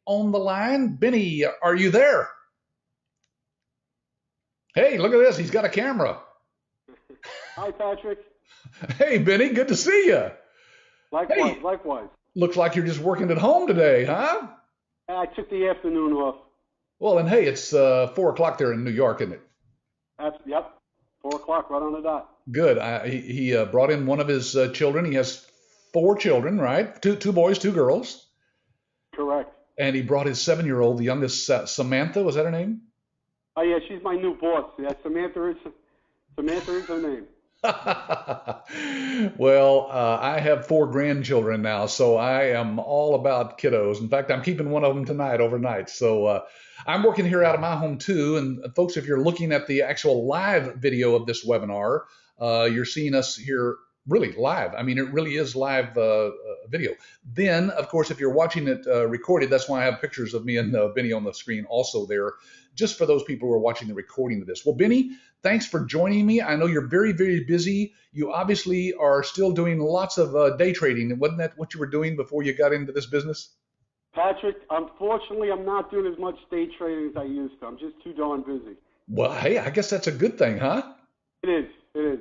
on the line. Benny, are you there? Hey, look at this. He's got a camera. Hi, Patrick. Hey, Benny, good to see you. Likewise, Hey, likewise. looks like you're just working at home today, huh? I took the afternoon off. Well, and hey, it's 4 o'clock there in New York, isn't it? Yep, 4 o'clock, right on the dot. Good. He brought in one of his children. He has four children, right? Two boys, two girls. Correct. And he brought his 7-year-old, the youngest, Samantha, was that her name? Oh yeah, she's my new boss. Yeah, Samantha is her name. Well, I have four grandchildren now, so I am all about kiddos. In fact, I'm keeping one of them tonight overnight. So I'm working here out of my home too. And folks, if you're looking at the actual live video of this webinar, you're seeing us here really live. I mean, it really is live video. Then, of course, if you're watching it recorded, that's why I have pictures of me and Benny on the screen also there, just for those people who are watching the recording of this. Well, Benny, thanks for joining me. I know you're very, very busy. You obviously are still doing lots of day trading. Wasn't that what you were doing before you got into this business? Patrick, unfortunately, I'm not doing as much day trading as I used to. I'm just too darn busy. Well, hey, I guess that's a good thing, huh? It is. It is.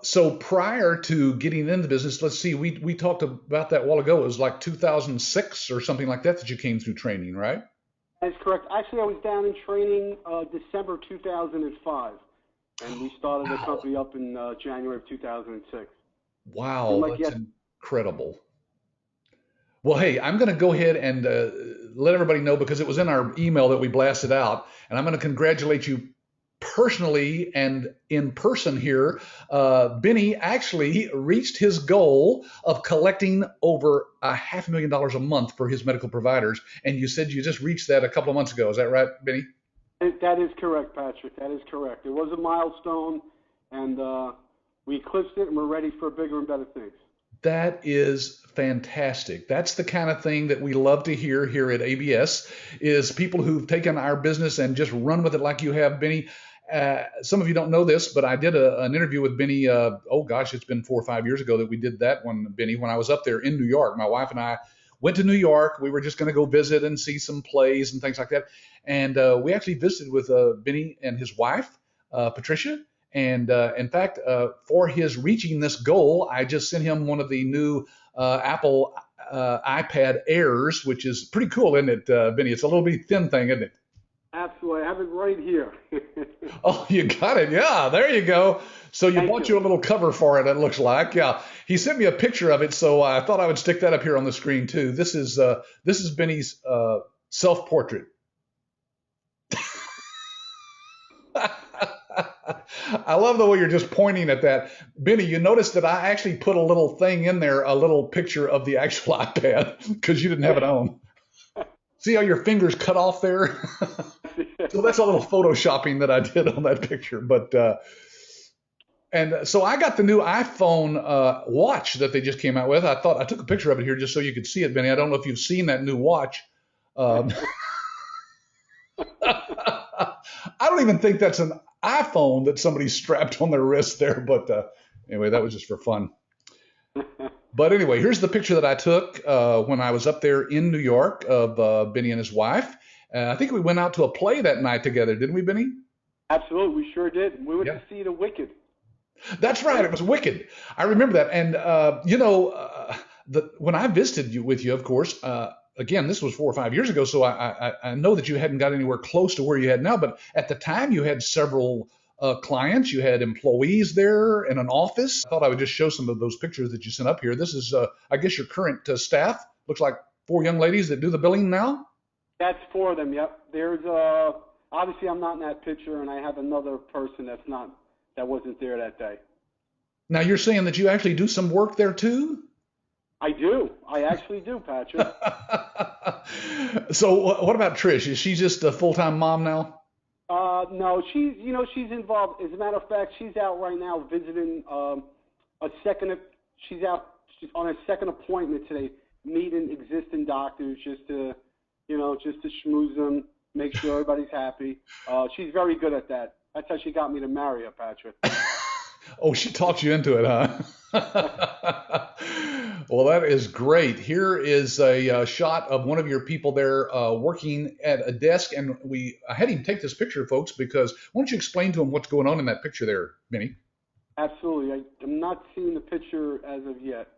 So prior to getting into the business, let's see, we talked about that a while ago. It was like 2006 or something like that you came through training, right? That's correct. Actually, I was down in training December 2005, and we started the Wow. company up in January of 2006. Wow, And like that's yes, incredible. Well, hey, I'm going to go ahead and let everybody know because it was in our email that we blasted out, and I'm going to congratulate you personally and in person here. Benny actually reached his goal of collecting over $500,000 a month for his medical providers, and you said you just reached that a couple of months ago. Is that right, Benny? that is correct, Patrick. That is correct. It was a milestone, and we eclipsed it, and we're ready for bigger and better things. That is fantastic. That's the kind of thing that we love to hear here at ABS is people who've taken our business and just run with it like you have, Benny. Some of you don't know this, but I did an interview with Benny. Oh gosh, it's been 4 or 5 years ago that we did that one, Benny, when I was up there in New York. My wife and I went to New York. We were just going to go visit and see some plays and things like that. And we actually visited with Benny and his wife, Patricia. And in fact, for his reaching this goal, I just sent him one of the new Apple iPad Airs, which is pretty cool, isn't it, Benny? It's a little bit thin thing, isn't it? Absolutely. I have it right here. Oh, you got it. Yeah, there you go. So you Thank bought you. you a little cover for it, it looks like. Yeah. He sent me a picture of it, so I thought I would stick that up here on the screen too. This is Benny's self-portrait. I love the way you're just pointing at that. Benny, you noticed that I actually put a little thing in there, a little picture of the actual iPad because you didn't have it on. See how your fingers cut off there? So that's a little photoshopping that I did on that picture. But and so I got the new iPhone watch that they just came out with. I thought I took a picture of it here just so you could see it, Benny. I don't know if you've seen that new watch. Um, I don't even think that's an iPhone that somebody strapped on their wrist there. But anyway, that was just for fun. But anyway, here's the picture that I took when I was up there in New York of Benny and his wife. I think we went out to a play that night together, didn't we, Benny? Absolutely, we sure did. We went Yeah. to see The Wicked. That's right. It was Wicked. I remember that. And when I visited you with you, of course, again, this was 4 or 5 years ago, so I know that you hadn't got anywhere close to where you had now. But at the time, you had several clients, you had employees there in an office. I thought I would just show some of those pictures that you sent up here. This is, I guess, your current staff. Looks like four young ladies that do the billing now. That's four of them. Yep. There's obviously I'm not in that picture, and I have another person that wasn't there that day. Now you're saying that you actually do some work there too? I do. I actually do, Patrick. So what about Trish? Is she just a full-time mom now? No, she's involved. As a matter of fact, she's out right now visiting a second. She's out. She's on a second appointment today, meeting existing doctors just to schmooze them, make sure everybody's happy. She's very good at that. That's how she got me to marry her, Patrick. Oh, she talked you into it, huh? Well, that is great. Here is a shot of one of your people there working at a desk, and I had him take this picture, folks, because why don't you explain to him what's going on in that picture there, Benny? Absolutely. I'm not seeing the picture as of yet.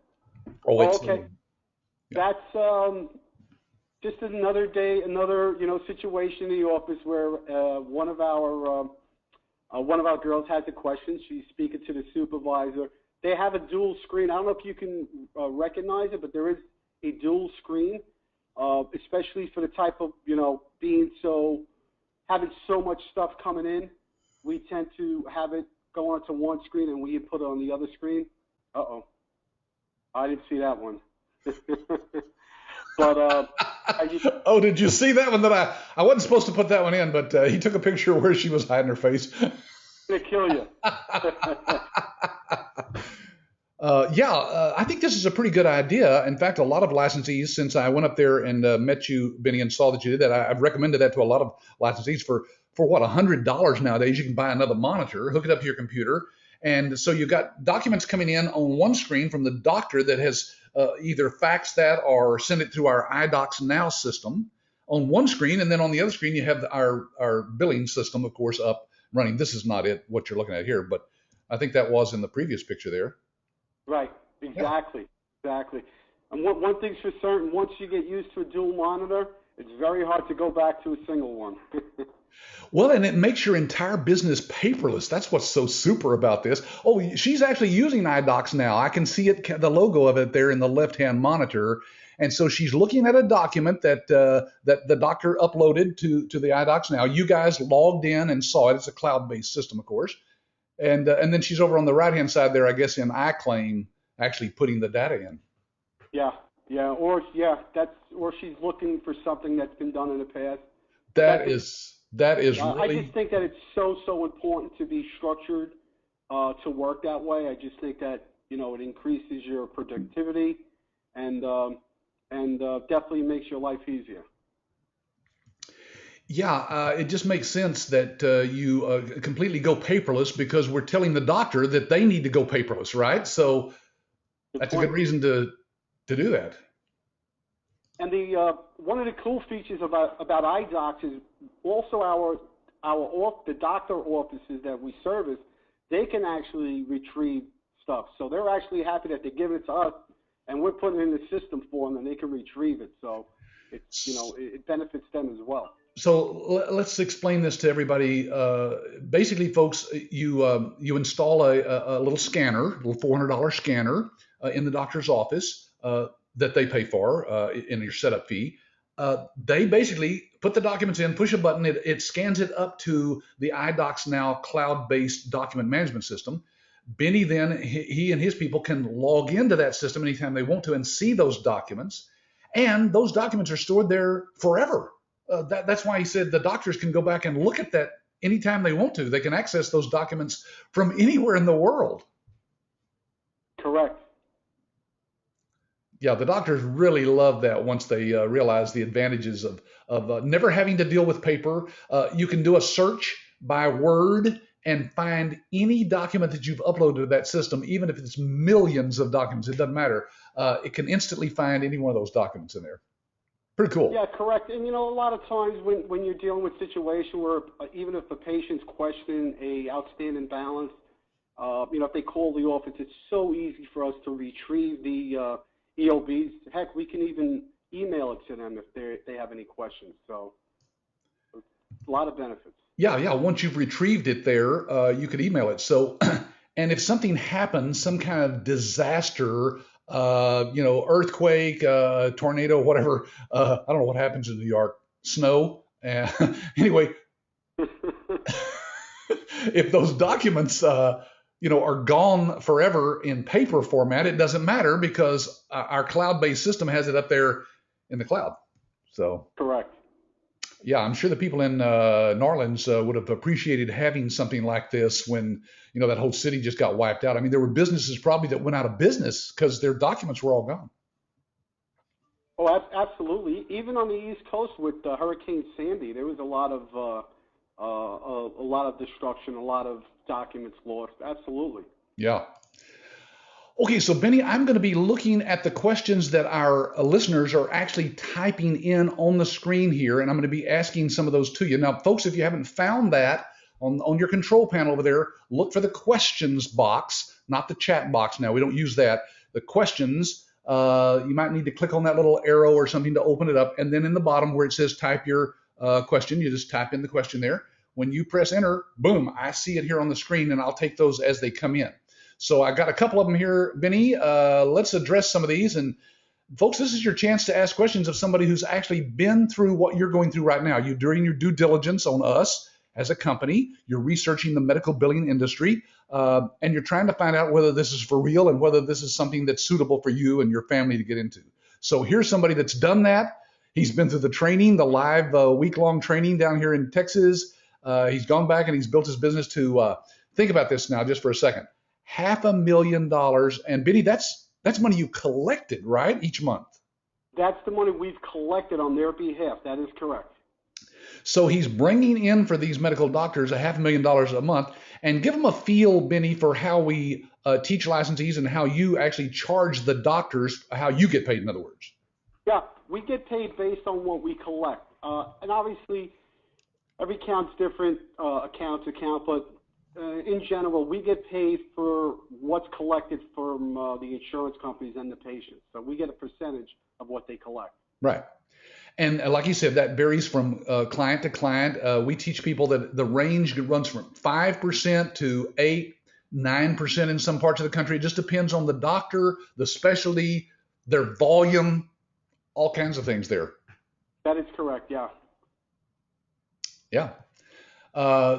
Oh, Oh, it's okay. yeah. That's just another day, another situation in the office where one of our girls has a question. She's speaking to the supervisor. They have a dual screen. I don't know if you can recognize it, but there is a dual screen, especially for the type of having so much stuff coming in. We tend to have it go onto one screen and we put it on the other screen. I didn't see that one. But Oh, did you see that one? That I wasn't supposed to put that one in, but he took a picture where she was hiding her face. Gonna kill you. I think this is a pretty good idea. In fact, a lot of licensees, since I went up there and met you, Benny, and saw that you did that, I've recommended that to a lot of licensees for what, $100 nowadays. You can buy another monitor, hook it up to your computer, and so you've got documents coming in on one screen from the doctor that has either faxed that or sent it through our iDocs Now system on one screen, and then on the other screen you have our billing system, of course, up running. This is not what you're looking at here, but I think that was in the previous picture there. Right, exactly. And one thing's for certain, once you get used to a dual monitor, it's very hard to go back to a single one. Well, and it makes your entire business paperless. That's what's so super about this. Oh, she's actually using iDocs now. I can see it, the logo of it there in the left-hand monitor. And so she's looking at a document that that the doctor uploaded to the iDocs now. You guys logged in and saw it. It's a cloud-based system, of course. And then she's over on the right-hand side there, I guess, in iClaim, actually putting the data in. Or she's looking for something that's been done in the past. That is really. I just think that it's so important to be structured to work that way. I just think that it increases your productivity and definitely makes your life easier. Yeah, it just makes sense that you completely go paperless because we're telling the doctor that they need to go paperless, right? So that's a good reason to do that. And one of the cool features about iDocs is also the doctor offices that we service, they can actually retrieve stuff. So they're actually happy that they're giving it to us, and we're putting it in the system for them, and they can retrieve it. So it's it benefits them as well. So let's explain this to everybody. Basically, folks, you install a little scanner, a little $400 scanner in the doctor's office that they pay for in your setup fee. They basically put the documents in, push a button, it scans it up to the iDocs Now cloud-based document management system. Benny then, he and his people can log into that system anytime they want to and see those documents. And those documents are stored there forever. That's why he said the doctors can go back and look at that anytime they want to. They can access those documents from anywhere in the world. Correct. Yeah, the doctors really love that once they realize the advantages of never having to deal with paper. You can do a search by word and find any document that you've uploaded to that system, even if it's millions of documents, it doesn't matter. It can instantly find any one of those documents in there. Pretty cool. Yeah, correct. And a lot of times when you're dealing with a situation where even if a patient's questioning a outstanding balance, if they call the office, it's so easy for us to retrieve the EOBs. Heck, we can even email it to them if they have any questions. So a lot of benefits. Yeah. Once you've retrieved it there, you could email it. So, and if something happens, some kind of disaster, earthquake, tornado, whatever, I don't know what happens in New York, snow. Anyway, if those documents, are gone forever in paper format, it doesn't matter because our cloud-based system has it up there in the cloud. So correct. Yeah, I'm sure the people in New Orleans would have appreciated having something like this when, that whole city just got wiped out. I mean, there were businesses probably that went out of business because their documents were all gone. Oh, absolutely. Even on the East Coast with Hurricane Sandy, there was a lot of destruction, a lot of documents lost. Absolutely. Yeah. Okay, so Benny, I'm going to be looking at the questions that our listeners are actually typing in on the screen here, and I'm going to be asking some of those to you. Now, folks, if you haven't found that on your control panel over there, look for the questions box, not the chat box. Now, we don't use that. The questions, you might need to click on that little arrow or something to open it up, and then in the bottom where it says type your question, you just type in the question there. When you press enter, boom, I see it here on the screen, and I'll take those as they come in. So I got a couple of them here, Benny. Let's address some of these. And folks, this is your chance to ask questions of somebody who's actually been through what you're going through right now. You're doing your due diligence on us as a company. You're researching the medical billing industry, and you're trying to find out whether this is for real and whether this is something that's suitable for you and your family to get into. So here's somebody that's done that. He's been through the training, the live week-long training down here in Texas. He's gone back and he's built his business to think about this now just for a second. $500,000, and Benny, that's money you collected, right, each month? That's the money we've collected on their behalf. That is correct. So he's bringing in for these medical doctors $500,000 a month. And give them a feel, Benny, for how we teach licensees and how you actually charge the doctors, how you get paid, in other words. Yeah, we get paid based on what we collect. And obviously, every account's different, account to account, but in general, we get paid for what's collected from the insurance companies and the patients. So we get a percentage of what they collect. Right. And like you said, that varies from client to client. We teach people that the range runs from 5% to 8, 9% in some parts of the country. It just depends on the doctor, the specialty, their volume, all kinds of things there. That is correct, yeah. Yeah.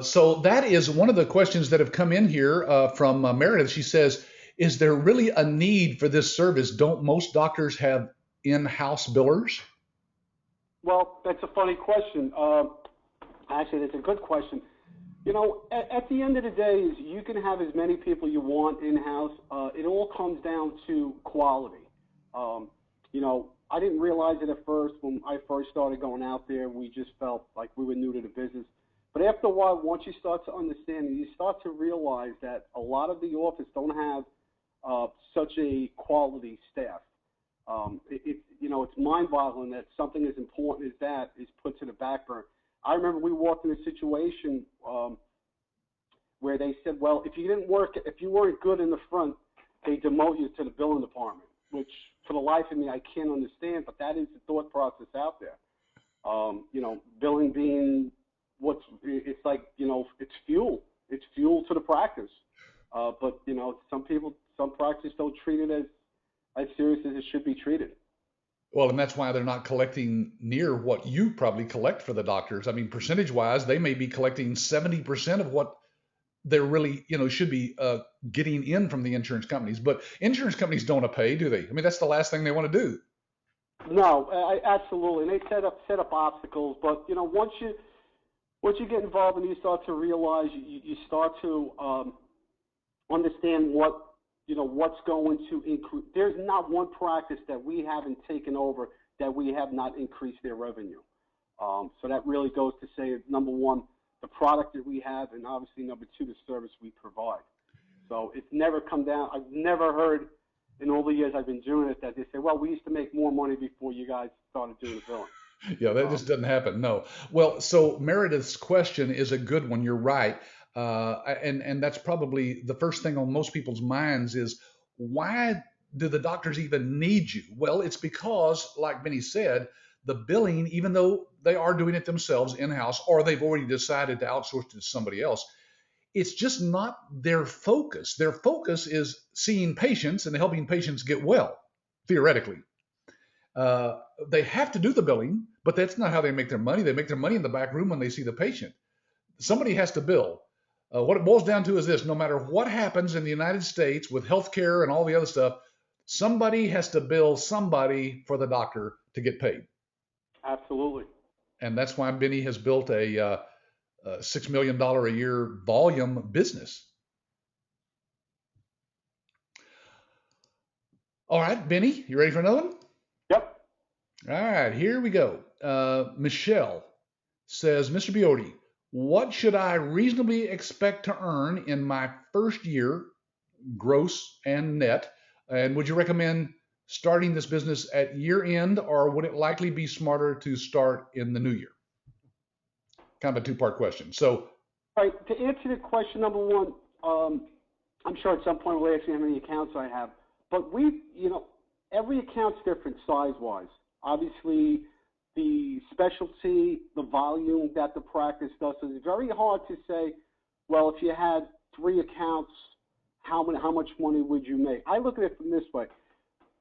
So that is one of the questions that have come in here from Meredith. She says, is there really a need for this service? Don't most doctors have in-house billers? Well, that's a funny question. Actually, that's a good question. You know, at the end of the day, is you can have as many people you want in-house. It all comes down to quality. You know, I didn't realize it at first. When I first started going out there, we just felt like we were new to the business. But after a while, once you start to understand, you start to realize that a lot of the office don't have such a quality staff. You know, it's mind-boggling that something as important as that is put to the back burner. I remember we walked in a situation where they said, well, if you weren't good in the front, they demote you to the billing department, which for the life of me, I can't understand, but that is the thought process out there. You know, billing being it's like, you know, it's fuel to the practice. But, you know, some practices don't treat it as serious as it should be treated. Well, and that's why they're not collecting near what you probably collect for the doctors. I mean, percentage-wise, they may be collecting 70% of what they're really, you know, should be getting in from the insurance companies. But insurance companies don't want to pay, do they? I mean, that's the last thing they want to do. No, absolutely. And they set up obstacles. But, you know, once you get involved and you start to realize, you start to understand what's going to increase. There's not one practice that we haven't taken over that we have not increased their revenue. So that really goes to say, number one, the product that we have, and obviously number two, the service we provide. So it's never come down. I've never heard in all the years I've been doing it that they say, well, we used to make more money before you guys started doing the billing. Yeah, that just doesn't happen. No. Well, so Meredith's question is a good one. You're right. And that's probably the first thing on most people's minds is, why do the doctors even need you? Well, it's because, like Benny said, the billing, even though they are doing it themselves in-house or they've already decided to outsource it to somebody else, it's just not their focus. Their focus is seeing patients and helping patients get well, theoretically. They have to do the billing, but that's not how they make their money. They make their money in the back room when they see the patient. Somebody has to bill. What it boils down to is this: no matter what happens in the United States with healthcare and all the other stuff, somebody has to bill somebody for the doctor to get paid. Absolutely. And that's why Benny has built a $6 million a year volume business. All right, Benny, you ready for another one? Yep. All right, here we go. Michelle says, Mr. Biordi, what should I reasonably expect to earn in my first year gross and net. And would you recommend starting this business at year end, or would it likely be smarter to start in the new year? Kind of a two-part question. So, All right, to answer the question number one, I'm sure at some point we'll ask me how many accounts I have, but every account's different size-wise. Obviously, the specialty, the volume that the practice does, so it's very hard to say, well, if you had 3 accounts, how much money would you make? I look at it from this way.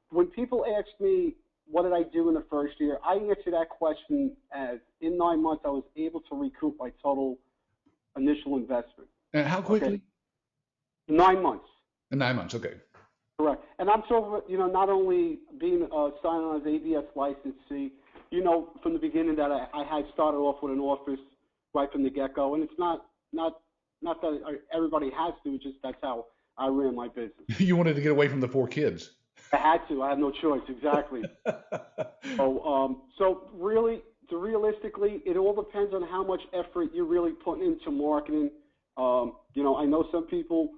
When people ask me, what did I do in the first year, I answer that question as, in 9 months, I was able to recoup my total initial investment. and how quickly? Okay? 9 months. In 9 months, okay. Correct. And I'm sort of, not only being signed on as ABS licensee, from the beginning that I had started off with an office right from the get-go, and it's not that everybody has to, it's just that's how I ran my business. You wanted to get away from the 4 kids. I had to. I had no choice. Exactly. So realistically, it all depends on how much effort you're really putting into marketing. I know some people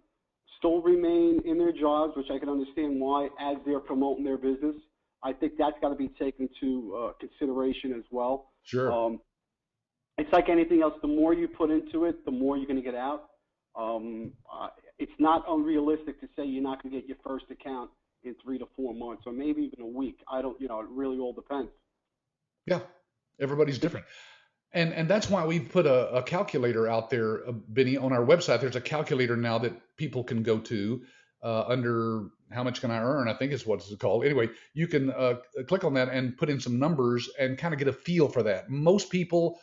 still remain in their jobs, which I can understand why, as they're promoting their business. I think that's got to be taken into consideration as well. Sure. It's like anything else. The more you put into it, the more you're going to get out. It's not unrealistic to say you're not going to get your first account in 3 to 4 months, or maybe even a week. I don't, it really all depends. Yeah, everybody's different. And that's why we've put a calculator out there, Benny, on our website. There's a calculator now that people can go to under how much can I earn, I think is what it's called. Anyway, you can click on that and put in some numbers and kind of get a feel for that. Most people,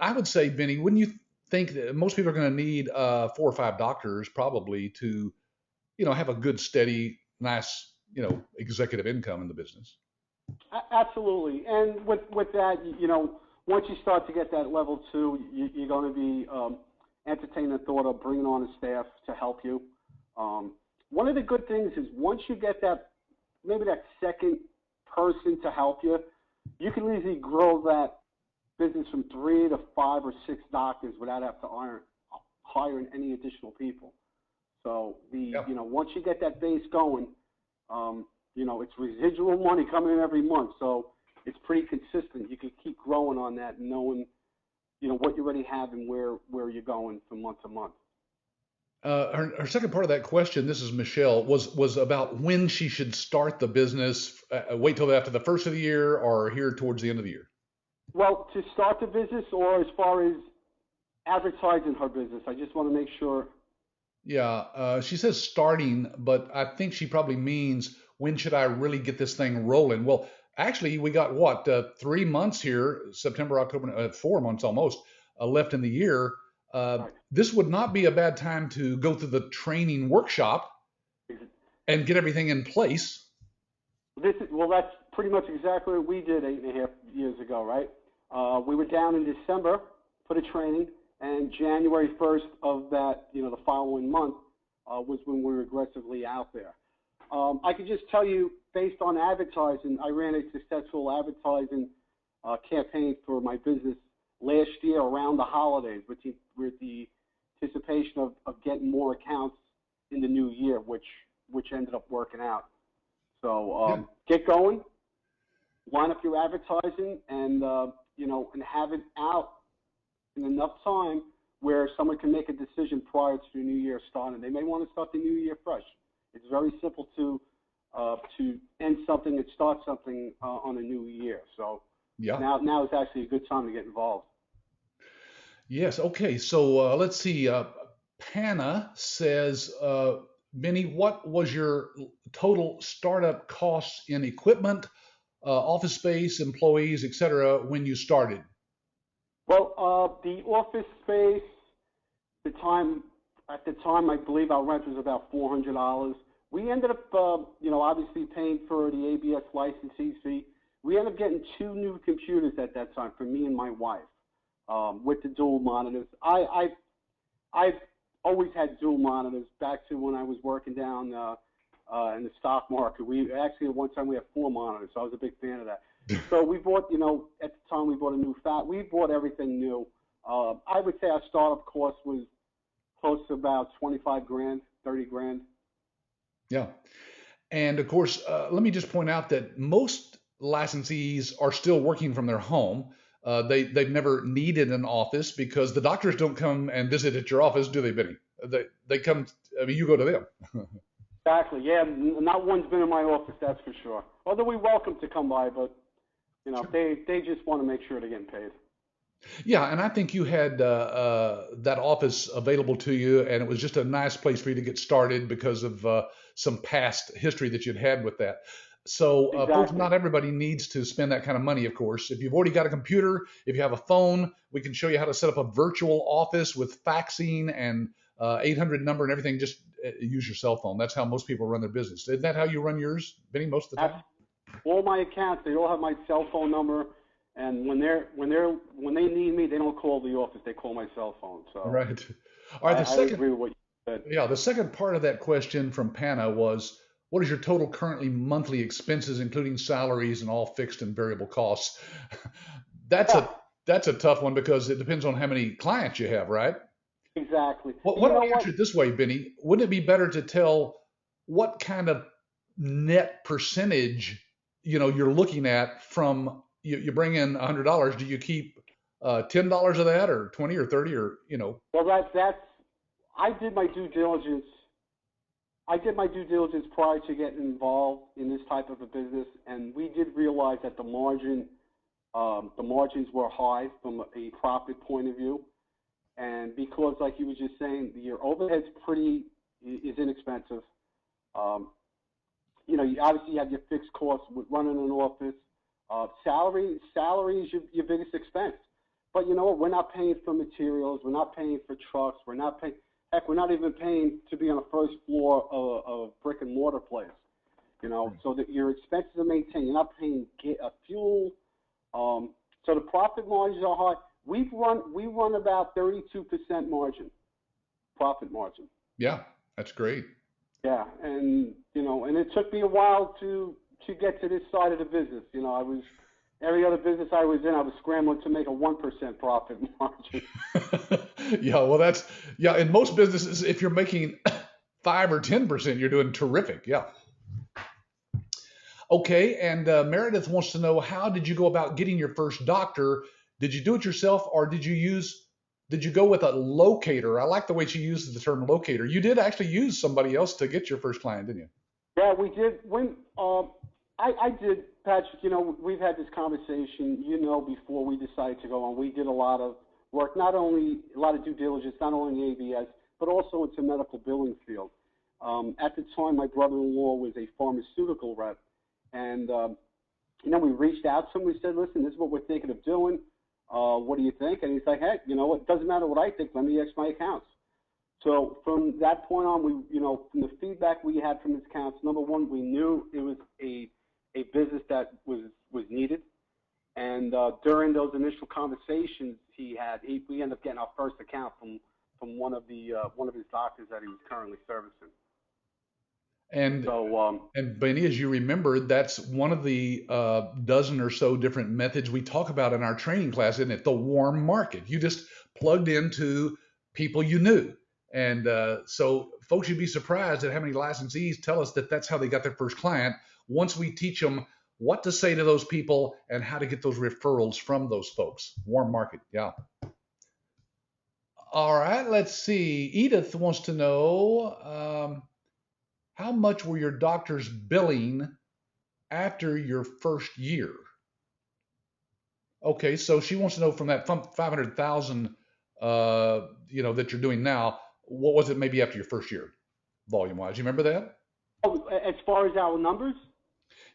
I would say, Benny, wouldn't you think that most people are going to need 4 or 5 doctors probably to, have a good, steady, nice, executive income in the business? Absolutely. And with that, once you start to get that level 2, you're going to be entertaining the thought of bringing on a staff to help you. One of the good things is once you get maybe that second person to help you, you can easily grow that business from 3 to 5 or 6 doctors without having to hiring any additional people. So once you get that base going, it's residual money coming in every month. So it's pretty consistent. You can keep growing on that, knowing, what you already have and where you're going from month to month. Her second part of that question, this is Michelle, was about when she should start the business. Wait till after the first of the year, or here towards the end of the year? Well, to start the business, or as far as advertising her business, I just want to make sure. Yeah, she says starting, but I think she probably means when should I really get this thing rolling? Well, actually, we got 3 months here, September, October, 4 months almost left in the year. Right. This would not be a bad time to go through the training workshop and get everything in place. That's pretty much exactly what we did 8.5 years ago, right? We were down in December for the training, and January 1st of that, the following month was when we were aggressively out there. I can just tell you, based on advertising, I ran a successful advertising campaign for my business last year around the holidays with the anticipation of getting more accounts in the new year, which ended up working out. So get going, line up your advertising, and and have it out in enough time where someone can make a decision prior to the new year starting. They may want to start the new year fresh. It's very simple to end something and start something on a new year. So now is actually a good time to get involved. Yes. Okay. So let's see. Panna says, Benny, what was your total startup costs in equipment, office space, employees, etc., when you started? Well, the office space, at the time, I believe our rent was about $400. We ended up, obviously paying for the ABS licensee fee. We ended up getting 2 new computers at that time for me and my wife, with the dual monitors. I've always had dual monitors back to when I was working down in the stock market. We actually, at one time, we had 4 monitors, so I was a big fan of that. So we bought, at the time, we bought a new we bought everything new. I would say our startup cost was close to about $25 grand, $30 grand. Yeah. And of course, let me just point out that most licensees are still working from their home. They've never needed an office because the doctors don't come and visit at your office, do they, Benny? They come. I mean, you go to them. Exactly. Yeah, not one's been in my office, that's for sure. Although we welcome to come by, but they just want to make sure they're getting paid. Yeah, and I think you had that office available to you, and it was just a nice place for you to get started because of some past history that you'd had with that. So, folks, Exactly. not everybody needs to spend that kind of money, of course. If you've already got a computer, if you have a phone, we can show you how to set up a virtual office with faxing and 800 number and everything. Just use your cell phone. That's how most people run their business. Isn't that how you run yours, Benny, most of the That's time? all my accounts. They all have my cell phone number, and when they need me, they don't call the office. They call my cell phone. So Right. All right. I, The I second agree with what you said. Yeah, the second part of that question from Pana was, what is your total currently monthly expenses, including salaries and all fixed and variable costs? That's Yeah, a that's a tough one because it depends on how many clients you have, right? exactly. What, And why you don't know we answer what? it this way, Benny? Wouldn't it be better to tell what kind of net percentage you're looking at from you bring in $100? Do you keep $10 of that, or 20 or 30, or Well, that's. I did my due diligence. I did my due diligence prior to getting involved in this type of a business, and we did realize that the margins were high from a profit point of view. And because, like you were just saying, your overhead's is inexpensive. Um, you obviously have your fixed costs with running an office. Salary is your biggest expense. But you know what? We're not paying for materials. We're not paying for trucks. We're not paying. Heck, we're not even paying to be on the first floor of a brick and mortar place. So that your expenses are maintained. You're not paying fuel. So the profit margins are high. We run about 32% margin, profit margin. yeah, that's great. Yeah, and it took me a while to get to this side of the business. I was every other business I was in, I was scrambling to make a 1% profit margin. Yeah, well, yeah. In most businesses, if you're making 5 or 10%, you're doing terrific. Yeah. Okay. And Meredith wants to know, how did you go about getting your first doctor? Did you do it yourself, or did you go with a locator? I like the way she uses the term locator. You did actually use somebody else to get your first client, didn't you? Yeah, we did. I did, Patrick. We've had this conversation. Before we decided to go on, we did a lot of work, not only a lot of due diligence, not only in the ABS, but also into medical billing field. At the time, my brother-in-law was a pharmaceutical rep, and we reached out to him. We said, "Listen, this is what we're thinking of doing. What do you think?" And he's like, "Hey, it doesn't matter what I think. Let me ask my accounts." So from that point on, from the feedback we had from his accounts, number one, we knew it was a business that was needed. And during those initial conversations we ended up getting our first account from one of his doctors that he was currently servicing. And So and Benny, as you remember, that's one of the dozen or so different methods we talk about in our training class, isn't it? The warm market. You just plugged into people you knew. And so folks, you'd be surprised at how many licensees tell us that that's how they got their first client. Once we teach them what to say to those people and how to get those referrals from those folks. Warm market. Yeah. All right. Let's see. Edith wants to know, how much were your doctors billing after your first year? Okay, so she wants to know, from that 500,000, that you're doing now, what was it maybe after your first year, volume wise? You remember that? as far as our numbers,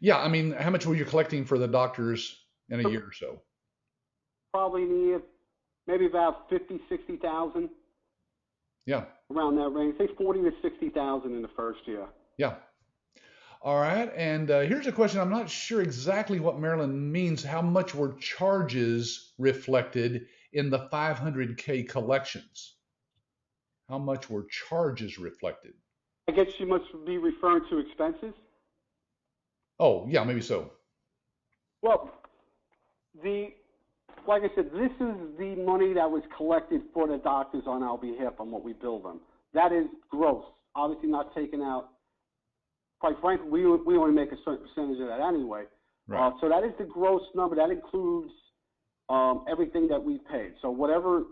Yeah, I mean, how much were you collecting for the doctors in a year or so? probably near maybe about 50, 60,000, Yeah, around that range. Say 40 to 60,000 in the first year. yeah. All right, and here's a question. I'm not sure exactly what Marilyn means. How much were charges reflected in the 500K collections? How much were charges reflected? I guess you must be referring to expenses. Oh, yeah, maybe so. Well, the like I said, this is the money that was collected for the doctors on our behalf on what we bill them. That is gross. Obviously, not taking out quite frankly, we only make a certain percentage of that anyway. Right. So that is the gross number. That includes everything that we paid. So whatever,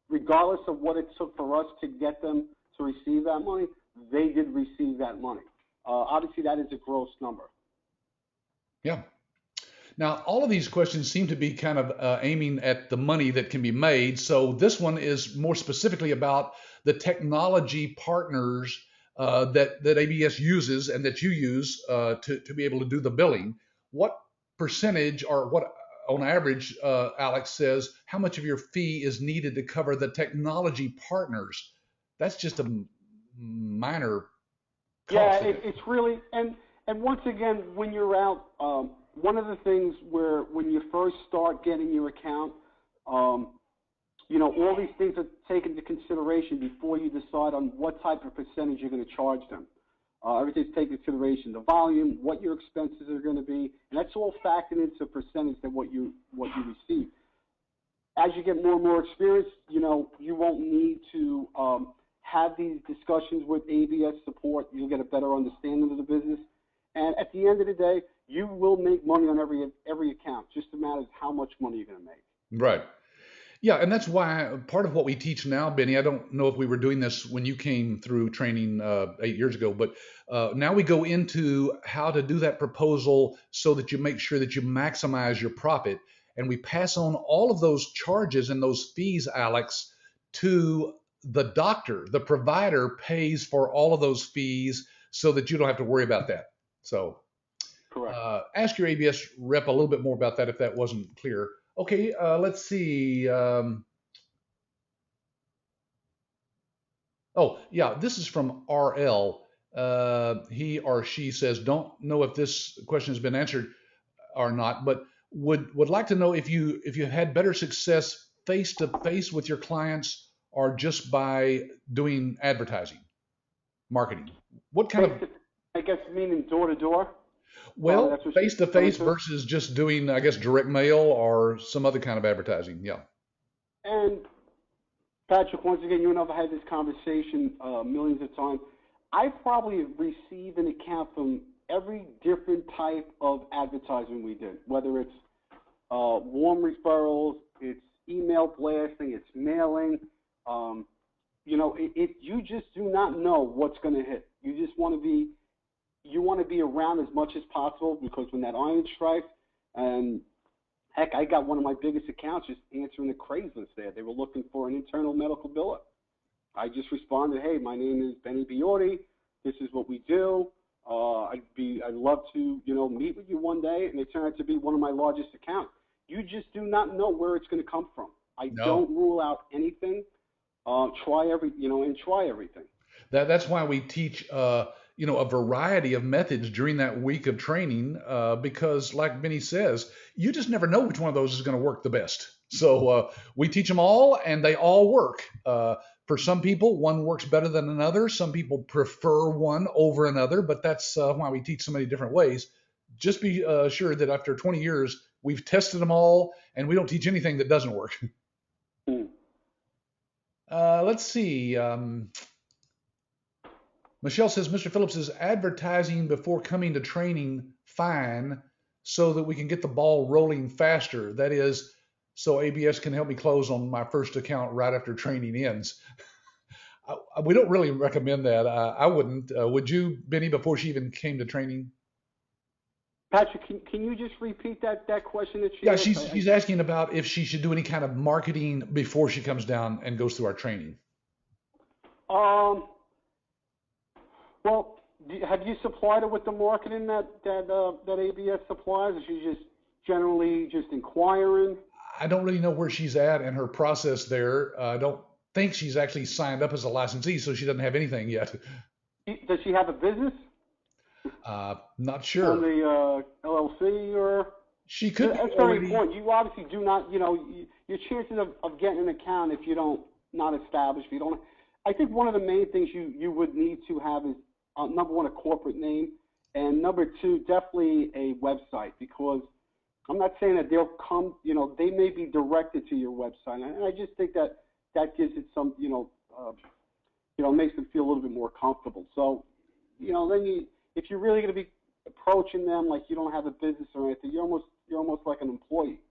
regardless of what it took for us to get them to receive that money, they did receive that money. Obviously, that is a gross number. Yeah. Now, all of these questions seem to be kind of aiming at the money that can be made. So this one is more specifically about the technology partners that ABS uses and that you use to be able to do the billing. What percentage or what, on average, Alex says, how much of your fee is needed to cover the technology partners? That's just a minor cost. Yeah, it's really, and once again, when you're out, one of the things where when you first start getting your account, you know, all these things are taken into consideration before you decide on what type of percentage you're going to charge them. Everything's taken into consideration: the volume, what your expenses are going to be, and that's all factored into percentage of what you receive. As you get more and more experience, you know, you won't need to have these discussions with ABS support. You'll get a better understanding of the business, and at the end of the day, you will make money on every account. Just a matter of how much money you're going to make. Right. Yeah, and that's why part of what we teach now, Benny, I don't know if we were doing this when you came through training 8 years ago, but now we go into how to do that proposal so that you make sure that you maximize your profit. And we pass on all of those charges and those fees, Alex, to the doctor. The provider pays for all of those fees so that you don't have to worry about that. So ask your ABS rep a little bit more about that if that wasn't clear. Okay, let's see. Oh, yeah, this is from RL. He or she says, don't know if this question has been answered or not, but would like to know if you had better success face to face with your clients or just by doing advertising, marketing. What kind of? I guess meaning door to door. Well, face to face versus just doing, I guess, direct mail or some other kind of advertising. Yeah. And Patrick, once again, you and I have had this conversation millions of times. I probably receive an account from every different type of advertising we did, whether it's warm referrals, it's email blasting, it's mailing. You know, you just do not know what's going to hit. You just want to be. You want to be around as much as possible because when that iron strikes, and heck, I got one of my biggest accounts just answering the Craigslist there. They were looking for an internal medical biller. I just responded, hey, my name is Benny Biordi. This is what we do. I'd love to, you know, meet with you one day, and it turned out to be one of my largest accounts. You just do not know where it's going to come from. I don't rule out anything. Try everything. That's why we teach. You know, a variety of methods during that week of training, because like Benny says, you just never know which one of those is going to work the best. So we teach them all and they all work. For some people, one works better than another. Some people prefer one over another, but that's why we teach so many different ways. Just be sure that after 20 years, we've tested them all and we don't teach anything that doesn't work. Let's see. Michelle says, Mr. Phillips, is advertising before coming to training fine so that we can get the ball rolling faster? That is, so ABS can help me close on my first account right after training ends. We don't really recommend that. I wouldn't. Would you, Benny, before she even came to training? Patrick, can you just repeat that question that she Yeah, she's asking about if she should do any kind of marketing before she comes down and goes through our training. Well, have you supplied her with the marketing that ABS supplies? Or she's just generally just inquiring? I don't really know where she's at in her process there. I don't think she's actually signed up as a licensee, so she doesn't have anything yet. Does she have a business? Not sure. On the LLC or? She could. That's very important. You obviously do not, you know, your chances of getting an account if you don't not established, if you don't. I think one of the main things you would need to have is number one, a corporate name, and number two, definitely a website, because I'm not saying that they'll come, you know, they may be directed to your website, and I just think that gives it some, makes them feel a little bit more comfortable. So, then if you're really going to be approaching them like you don't have a business or anything, you're almost like an employee.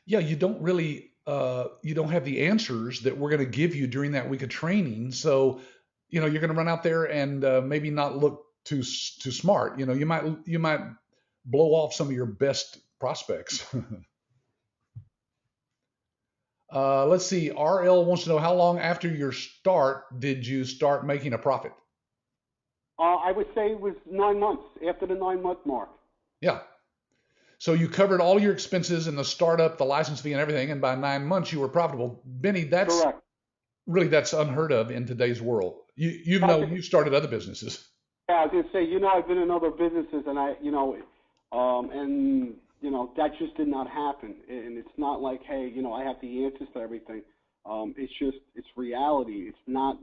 Yeah, you don't really you don't have the answers that we're going to give you during that week of training. So, you're going to run out there and maybe not look too smart. You might blow off some of your best prospects. Let's see. RL wants to know how long after your start did you start making a profit? I would say it was 9 months after the 9-month mark. Yeah. So you covered all your expenses and the startup, the license fee, and everything, and by 9 months you were profitable. Benny, Correct. that's unheard of in today's world. You started other businesses. Yeah, I was going to say, I've been in other businesses, and that just did not happen. And it's not like, hey, I have the answers to everything. It's reality. It's not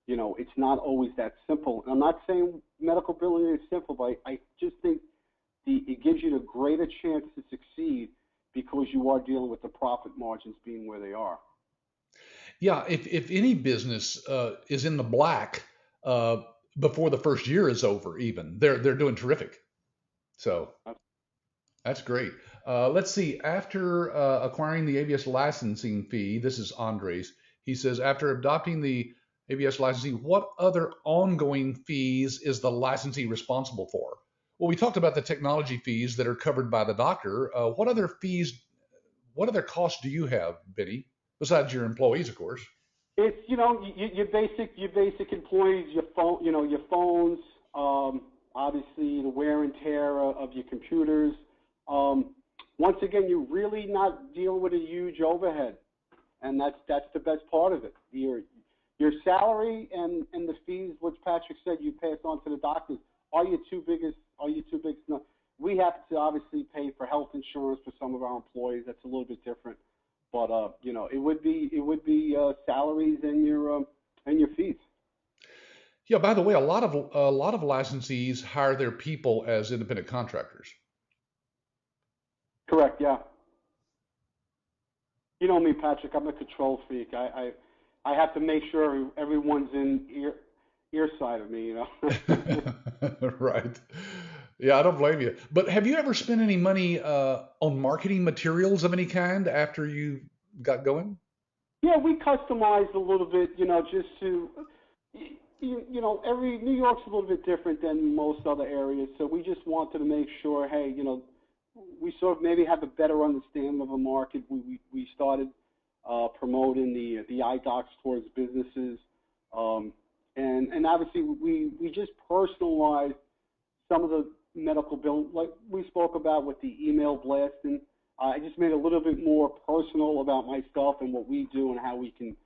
it's not always that simple. And I'm not saying medical billing is simple, but I just think it gives you the greater chance to succeed because you are dealing with the profit margins being where they are. Yeah, if any business is in the black before the first year is over, even they're doing terrific. So that's great. Let's see. After acquiring the ABS licensing fee, this is Andres. He says, after adopting the ABS licensing, what other ongoing fees is the licensee responsible for? Well, we talked about the technology fees that are covered by the doctor. What other costs do you have, Benny, besides your employees, of course? It's your basic employees, your phones, obviously the wear and tear of your computers. Once again, you're really not dealing with a huge overhead, and that's the best part of it. Your salary and the fees, which Patrick said you pass on to the doctors, are your two biggest. No, we have to obviously pay for health insurance for some of our employees. That's a little bit different, but it would be salaries and your fees. Yeah. By the way, a lot of licensees hire their people as independent contractors. Correct. Yeah. You know me, Patrick. I'm a control freak. I have to make sure everyone's in ear side of me. Right. Yeah, I don't blame you. But have you ever spent any money on marketing materials of any kind after you got going? Yeah, we customized a little bit, just to, every New York's a little bit different than most other areas, so we just wanted to make sure, hey, we sort of maybe have a better understanding of a market. We started promoting the eye docs towards businesses, and obviously we just personalized some of the medical bill, like we spoke about with the email blasting. I just made a little bit more personal about myself and what we do and how we can,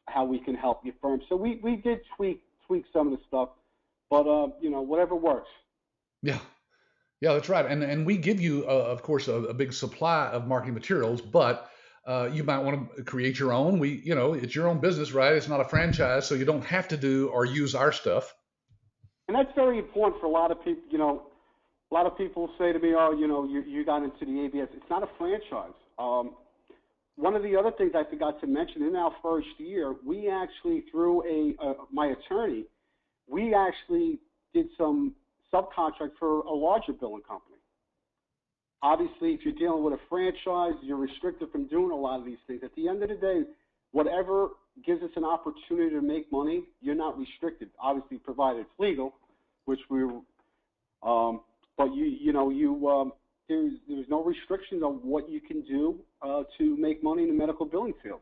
how we can help your firm. So we did tweak some of the stuff, but whatever works. Yeah. Yeah, that's right. And we give you, of course, a big supply of marketing materials, but you might want to create your own. It's your own business, right? It's not a franchise, so you don't have to do or use our stuff. And that's very important for a lot of people. A lot of people say to me, "Oh, you got into the ABS." It's not a franchise. One of the other things I forgot to mention, in our first year, we actually, through my attorney, we actually did some subcontract for a larger billing company. Obviously, if you're dealing with a franchise, you're restricted from doing a lot of these things. At the end of the day, whatever gives us an opportunity to make money, you're not restricted. Obviously, provided it's legal, which but there's no restrictions on what you can do to make money in the medical billing field.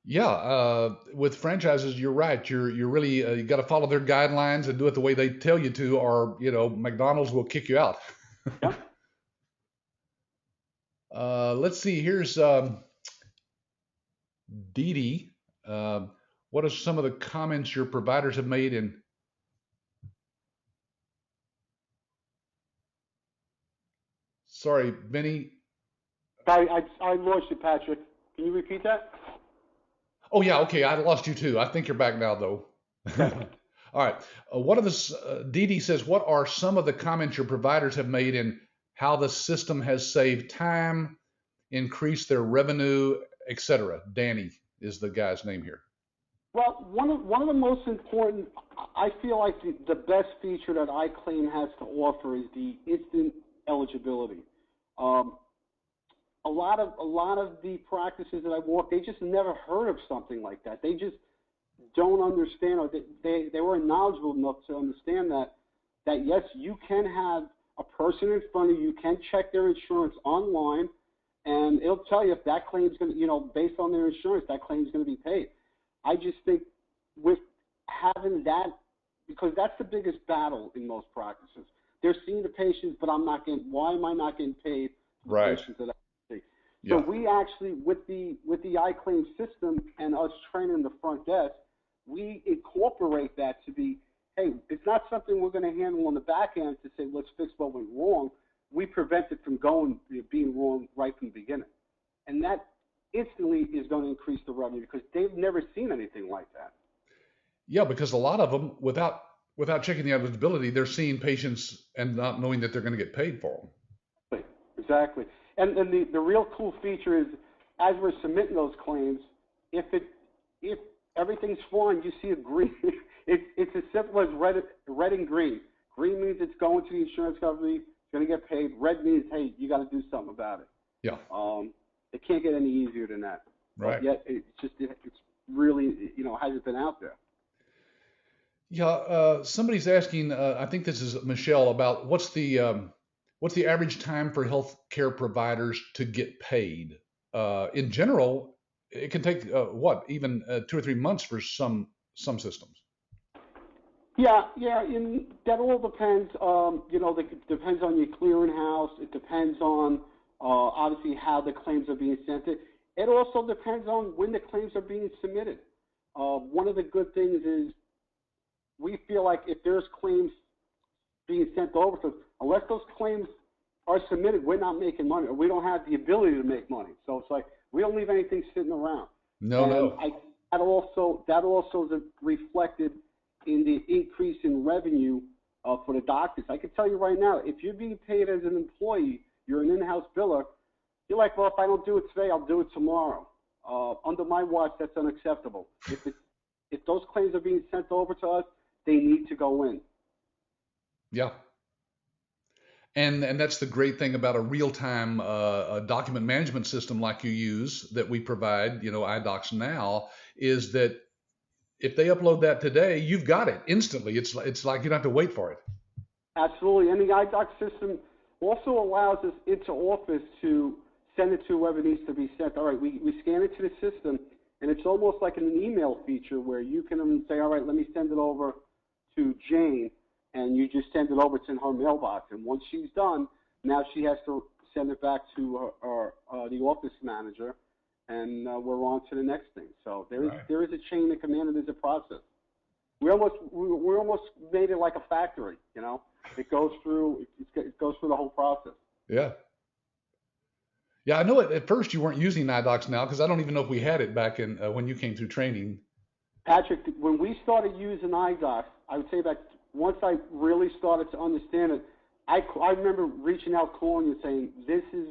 Yeah, with franchises, you're right. You're really you got to follow their guidelines and do it the way they tell you to, or McDonald's will kick you out. Yeah. Let's see. Here's Dee Dee. What are some of the comments your providers have made in? Sorry, Benny. I lost you, Patrick. Can you repeat that? Oh yeah, okay. I lost you too. I think you're back now, though. All right. Dee Dee says, what are some of the comments your providers have made in how the system has saved time, increased their revenue, etc.? Danny is the guy's name here. Well, one of the most important, I feel like the best feature that iClaim has to offer is the instant eligibility. A lot of the practices that I walk, they just never heard of something like that. They just don't understand, or they weren't knowledgeable enough to understand that yes, you can have a person in front of you, can check their insurance online, and it'll tell you if that claim's going to, based on their insurance, that claim's going to be paid. I just think with having that, because that's the biggest battle in most practices. They're seeing the patients, but why am I not getting paid for the patients that I see? So we actually, with the iClaim system and us training the front desk, we incorporate that to be, hey, it's not something we're going to handle on the back end to say, let's fix what went wrong. We prevent it from being wrong right from the beginning. And that instantly is going to increase the revenue because they've never seen anything like that. Yeah, because a lot of them, without checking the eligibility, they're seeing patients and not knowing that they're going to get paid for them. Exactly. And the real cool feature is, as we're submitting those claims, if everything's fine, you see a green. It's as simple as red and green. Green means it's going to the insurance company, it's going to get paid. Red means, hey, you got to do something about it. Yeah. It can't get any easier than that. Right. But yet it's really, hasn't been out there. Yeah. Somebody's asking, I think this is Michelle, about what's the average time for healthcare providers to get paid? In general, it can take even 2 or 3 months for some systems. Yeah, and that all depends. It depends on your clearinghouse. It depends on obviously how the claims are being sent. It also depends on when the claims are being submitted. One of the good things is we feel like if there's claims being sent over to us, unless those claims are submitted, we're not making money, or we don't have the ability to make money. So it's like we don't leave anything sitting around. No. That also is reflected in the increase in revenue for the doctors. I can tell you right now, if you're being paid as an employee, you're an in-house biller, you're like, well, if I don't do it today, I'll do it tomorrow. Under my watch, that's unacceptable. If those claims are being sent over to us, they need to go in. Yeah. And that's the great thing about a real-time document management system like you use that we provide, iDocs Now, is that if they upload that today, you've got it instantly. It's like you don't have to wait for it. Absolutely. And the iDoc system also allows us into office to send it to whoever needs to be sent. All right, we scan it to the system, and it's almost like an email feature where you can say, all right, let me send it over to Jane, and you just send it over. It's in her mailbox. And once she's done, now she has to send it back to the office manager, and we're on to the next thing. So there is a chain of command, and there's a process. We almost made it like a factory, It goes through the whole process. Yeah. Yeah, I know at first you weren't using iDocs Now because I don't even know if we had it back in when you came through training. Patrick, when we started using iDocs, I would say that once I really started to understand it, I remember reaching out, calling you, saying, this is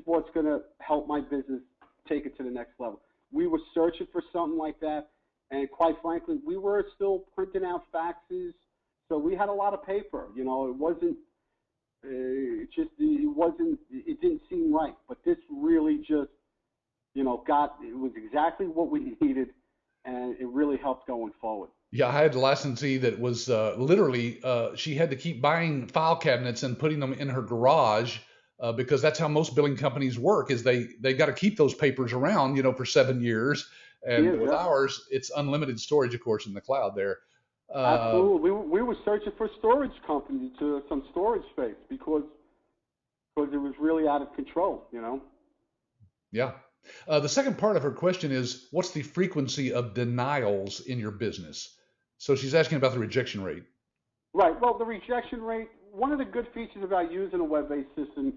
what's going to help my business take it to the next level. We were searching for something like that, and quite frankly, we were still printing out faxes, so we had a lot of paper. It didn't seem right, but this really just, it was exactly what we needed, and it really helped going forward. Yeah, I had a licensee that was literally, she had to keep buying file cabinets and putting them in her garage because that's how most billing companies work, is they got to keep those papers around, for 7 years. And with ours, it's unlimited storage, of course, in the cloud there. Absolutely. We were searching for storage company to some storage space because it was really out of control, Yeah. The second part of her question is, what's the frequency of denials in your business? So she's asking about the rejection rate. Right. Well, the rejection rate, one of the good features about using a web-based system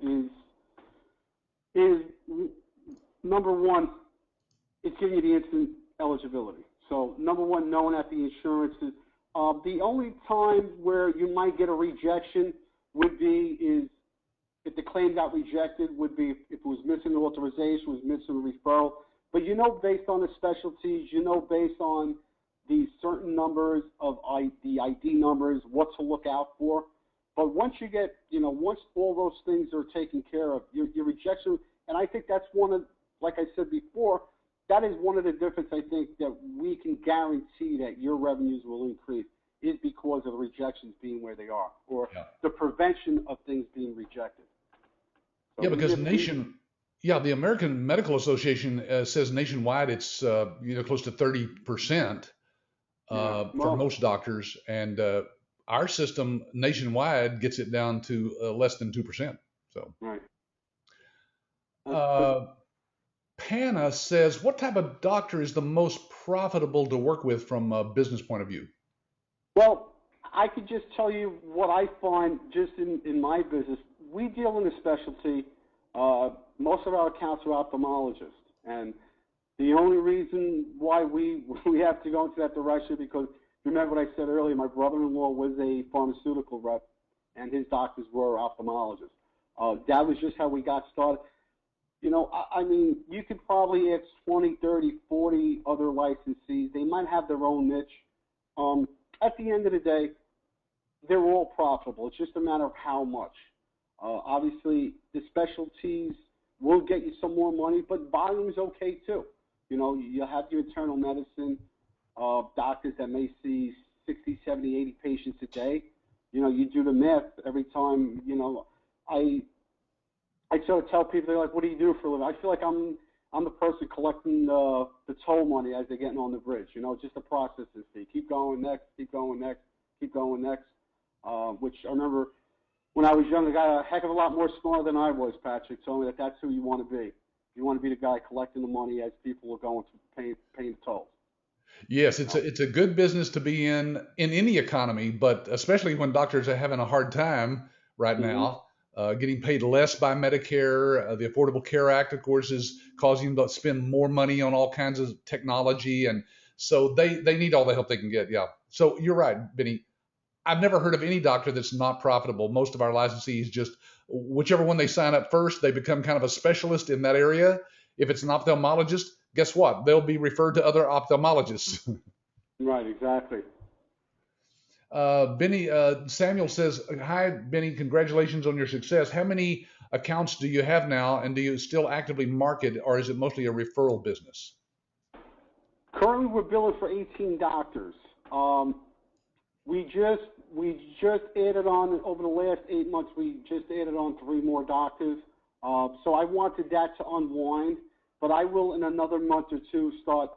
is number one, it's giving you the instant eligibility. So number one, knowing that the insurance is, the only time where you might get a rejection is if the claim got rejected, would be if it was missing the authorization, was missing a referral. But based on the specialties, based on these certain numbers of the ID numbers, what to look out for. But once you get, once all those things are taken care of, your rejection, and I think that's one of, like I said before, that is one of the difference I think that we can guarantee that your revenues will increase is because of the rejections being where they are, or the prevention of things being rejected. So because the American Medical Association says nationwide it's close to 30% for most doctors, and our system nationwide gets it down to less than 2%. So, right. Pana says, what type of doctor is the most profitable to work with from a business point of view? Well, I could just tell you what I find just in my business. We deal in a specialty. Most of our accounts are ophthalmologists, and the only reason why we have to go into that direction because remember what I said earlier. My brother-in-law was a pharmaceutical rep, and his doctors were ophthalmologists. That was just how we got started. I mean, you could probably ask 20, 30, 40 other licensees. They might have their own niche. At the end of the day, they're all profitable. It's just a matter of how much. Obviously, the specialties will get you some more money, but volume is okay too. You have your internal medicine doctors that may see 60, 70, 80 patients a day. You do the math every time. I sort of tell people, they're like, what do you do for a living? I feel like I'm the person collecting the toll money as they're getting on the bridge. Just a processing fee. Keep going next, keep going next, keep going next. Which I remember when I was young, a guy a heck of a lot more smarter than I was, Patrick, told me that that's who you want to be. You want to be the guy collecting the money as people are going to paying the tolls. Yes, it's a good business to be in any economy, but especially when doctors are having a hard time right now. Getting paid less by Medicare. The Affordable Care Act, of course, is causing them to spend more money on all kinds of technology. And so they need all the help they can get. Yeah. So you're right, Benny. I've never heard of any doctor that's not profitable. Most of our licensees just, whichever one they sign up first, they become kind of a specialist in that area. If it's an ophthalmologist, guess what? They'll be referred to other ophthalmologists. Right, exactly. Benny, Samuel says, hi, Benny, congratulations on your success. How many accounts do you have now, and do you still actively market, or is it mostly a referral business? Currently, we're billing for 18 doctors. We just added on, over the last 8 months, we just added on 3 more doctors. So I wanted that to unwind, but I will, in another month or two, start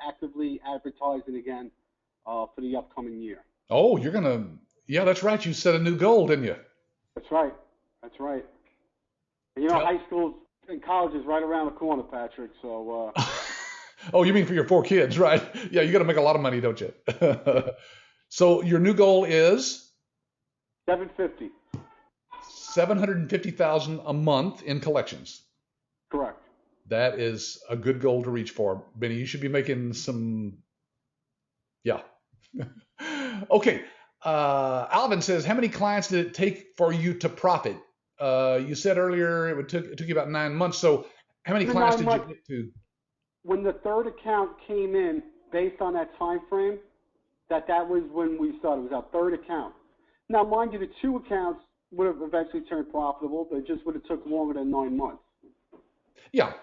actively advertising again for the upcoming year. Oh, yeah, that's right. You set a new goal, didn't you? That's right. That's right. And, high school and college is right around the corner, Patrick. So. Oh, you mean for your 4 kids, right? Yeah, you got to make a lot of money, don't you? So your new goal is? $750,000. $750,000 a month in collections. Correct. That is a good goal to reach for, Benny. You should be making some. Yeah. Okay. Alvin says, how many clients did it take for you to profit? You said earlier it took you about 9 months. So how many clients did you get to? When the third account came in, based on that time frame, that was when we started. It was our third account. Now, mind you, the 2 accounts would have eventually turned profitable, but it just would have took longer than 9 months. Yeah.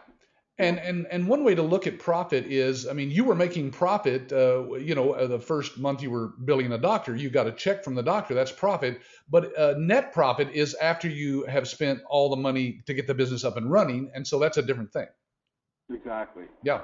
And one way to look at profit is, I mean, you were making profit, the first month you were billing a doctor, you got a check from the doctor, that's profit. But net profit is after you have spent all the money to get the business up and running. And so that's a different thing. Exactly. Yeah.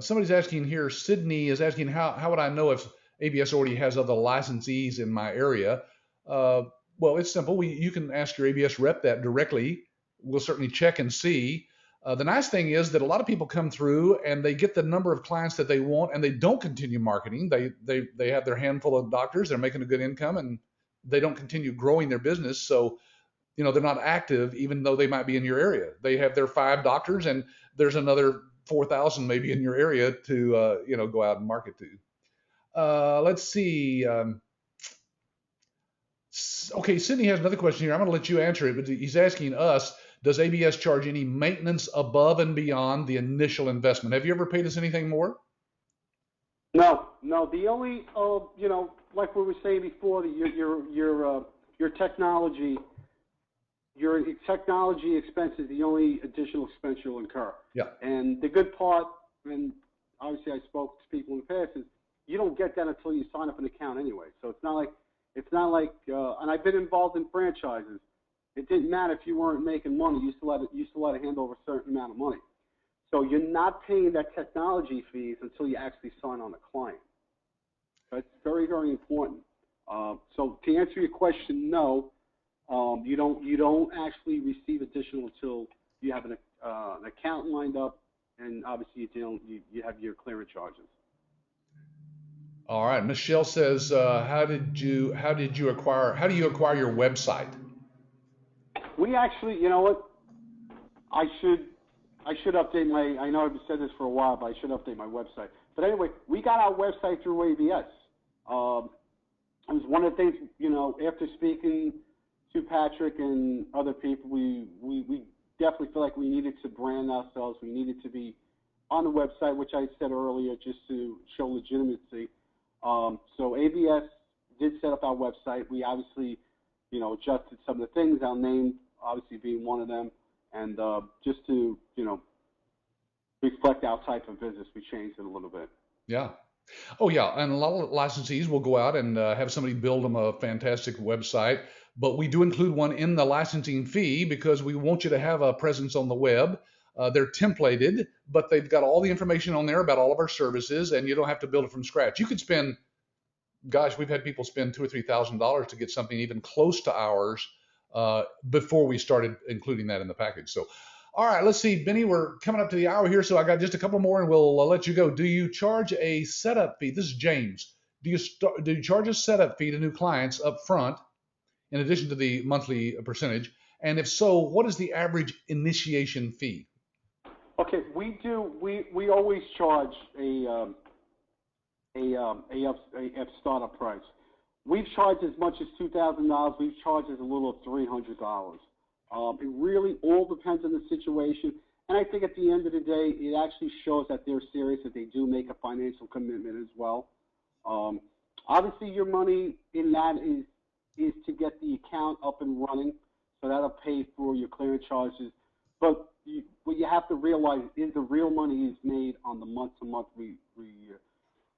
Somebody's asking here, Sydney is asking, how would I know if ABS already has other licensees in my area? Well, it's simple. You can ask your ABS rep that directly. We'll certainly check and see. The nice thing is that a lot of people come through and they get the number of clients that they want and they don't continue marketing. They have their handful of doctors, they're making a good income, and they don't continue growing their business. So, they're not active even though they might be in your area. They have their 5 doctors and there's another 4,000 maybe in your area to, go out and market to. Let's see. Okay, Sydney has another question here. I'm going to let you answer it, but he's asking us, does ABS charge any maintenance above and beyond the initial investment? Have you ever paid us anything more? No, no. The only, like we were saying before, your technology, expense is the only additional expense you'll incur. Yeah. And the good part, and obviously I spoke to people in the past, is you don't get that until you sign up an account anyway. So it's not like, and I've been involved in franchises. It didn't matter if you weren't making money. You still had to hand over a certain amount of money. So you're not paying that technology fees until you actually sign on a client. That's very, very important. So to answer your question, no, you don't actually receive additional until you have an account lined up, and obviously you have your clearance charges. All right. Michelle says, how do you acquire your website? We actually, you know what? I should update my. I know I've said this for a while, but I should update my website. But anyway, we got our website through ABS. It was one of the things, after speaking to Patrick and other people, we definitely feel like we needed to brand ourselves. We needed to be on the website, which I said earlier, just to show legitimacy. So ABS did set up our website. We obviously, adjusted some of the things, our name obviously being one of them, and just to, reflect our type of business, we changed it a little bit. Yeah. Oh, yeah. And a lot of licensees will go out and have somebody build them a fantastic website. But we do include one in the licensing fee because we want you to have a presence on the web. They're templated, but they've got all the information on there about all of our services, and you don't have to build it from scratch. You could spend, gosh, we've had people spend $2,000 or $3,000 to get something even close to ours before we started including that in the package. So, all right, let's see, Benny, we're coming up to the hour here, so I got just a couple more and we'll let you go. Do you charge a setup fee? This is James. Do you charge a setup fee to new clients up front in addition to the monthly percentage? And if so, what is the average initiation fee? Okay, we do. We always charge a startup price. We've charged as much as $2,000. We've charged as a little of $300. It really all depends on the situation, and I think at the end of the day, it actually shows that they're serious, that they do make a financial commitment as well. Obviously, your money in that is to get the account up and running, so that'll pay for your clearance charges. But what you have to realize is the real money is made on the month-to-month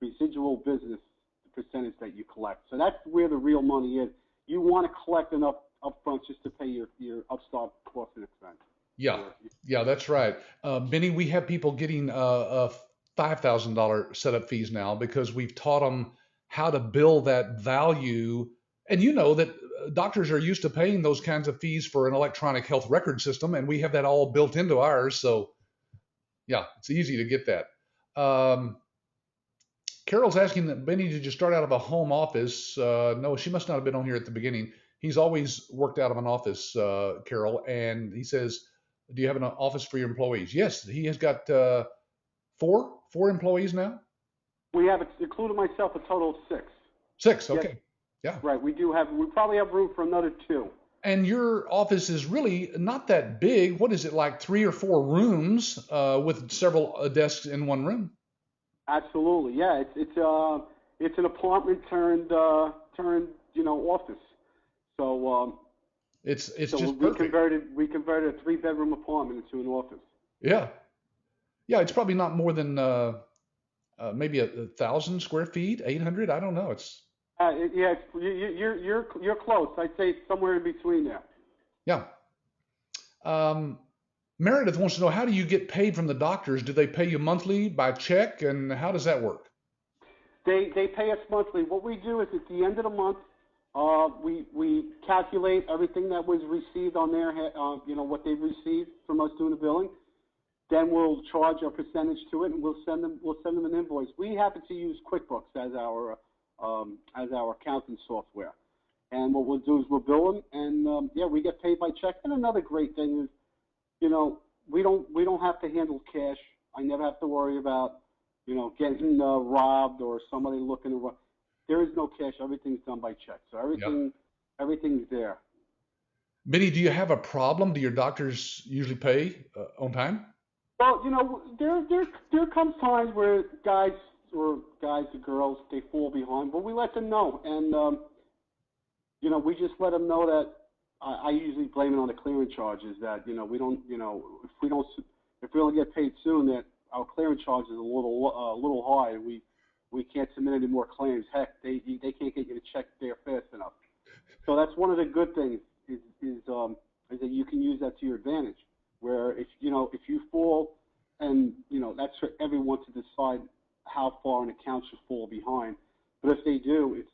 residual business, the percentage that you collect. So that's where the real money is. You want to collect enough upfront just to pay your upstart cost and expense. Yeah, that's right. Benny, we have people getting $5,000 setup fees now because we've taught them how to build that value. And you know that doctors are used to paying those kinds of fees for an electronic health record system, and we have that all built into ours. So, yeah, it's easy to get that. Carol's asking that, Benny, did you start out of a home office? No, she must not have been on here at the beginning. He's always worked out of an office, Carol, and he says, do you have an office for your employees? Yes, he has got four employees now? We have, including myself, a total of 6. 6, okay. Yes. Yeah. Right, we probably have room for another 2. And your office is really not that big. What is it, like 3 or 4 rooms with several desks in one room? Absolutely, yeah. It's an apartment turned office. So it's so just perfect. We converted a 3-bedroom apartment into an office. Yeah, it's probably not more than maybe 1,000 square feet, 800. I don't know. It's you're close. I'd say somewhere in between there. Yeah. Meredith wants to know, how do you get paid from the doctors? Do they pay you monthly by check, and how does that work? They pay us monthly. What we do is at the end of the month, we calculate everything that was received on their what they've received from us doing the billing. Then we'll charge a percentage to it, and we'll send them an invoice. We happen to use QuickBooks as our accounting software. And what we'll do is we'll bill them, and we get paid by check. And another great thing is, we don't have to handle cash. I never have to worry about, getting robbed or somebody looking to rob. There is no cash. Everything's done by check. So everything's there. Benny, do you have a problem? Do your doctors usually pay on time? Well, there comes times where guys or girls they fall behind, but we let them know, and we just let them know that I usually blame it on the clearance charges that we don't if we don't get paid soon that our clearance charge is a little high and we can't submit any more claims. Heck, they can't get you to check there fast enough. So that's one of the good things is that you can use that to your advantage. Where if you fall, and that's for everyone to decide how far an account should fall behind. But if they do, it's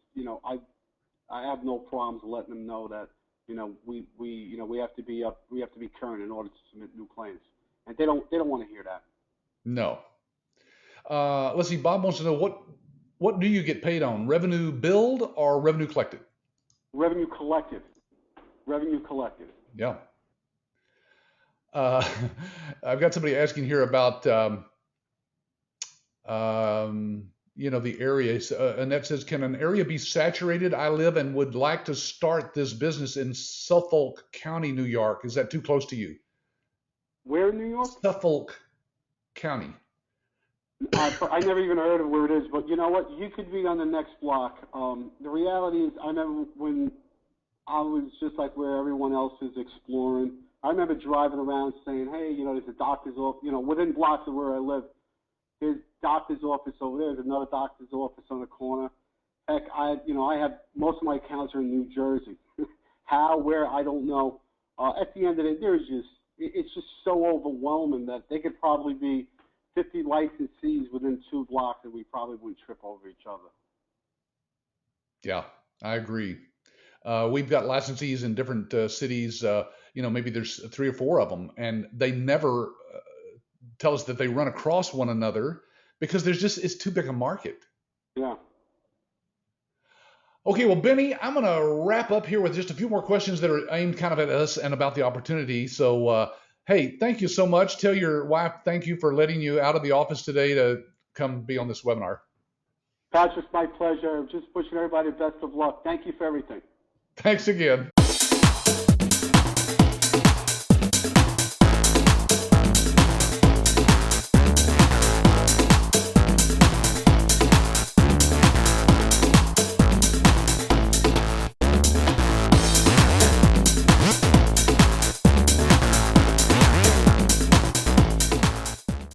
I have no problems letting them know that we have to be current in order to submit new claims, and they don't want to hear that. No. Let's see. Bob wants to know what do you get paid on? Revenue billed or revenue collected? Revenue collected. Revenue collected. Yeah. Uh, I've got somebody asking here about the area, and that says, can an area be saturated? I live and would like to start this business in Suffolk County, New York. Is that too close to you? Where in New York? Suffolk County. I never even heard of where it is, but you know what? You could be on the next block. The reality is, I remember when I was just like where everyone else is exploring. I remember driving around saying, hey, there's a doctor's office, within blocks of where I live. There's doctor's office over there. There's another doctor's office on the corner. Heck, I have most of my accounts are in New Jersey. How, where, I don't know. At the end of it, it's just so overwhelming that they could probably be 50 licensees within 2 blocks, and we probably wouldn't trip over each other. Yeah, I agree. We've got licensees in different cities. Maybe there's 3 or 4 of them, and they never tell us that they run across one another because it's too big a market. Yeah. Okay, well, Benny, I'm going to wrap up here with just a few more questions that are aimed kind of at us and about the opportunity. So, hey, thank you so much. Tell your wife thank you for letting you out of the office today to come be on this webinar. Patrick, my pleasure. Just wishing everybody the best of luck. Thank you for everything. Thanks again.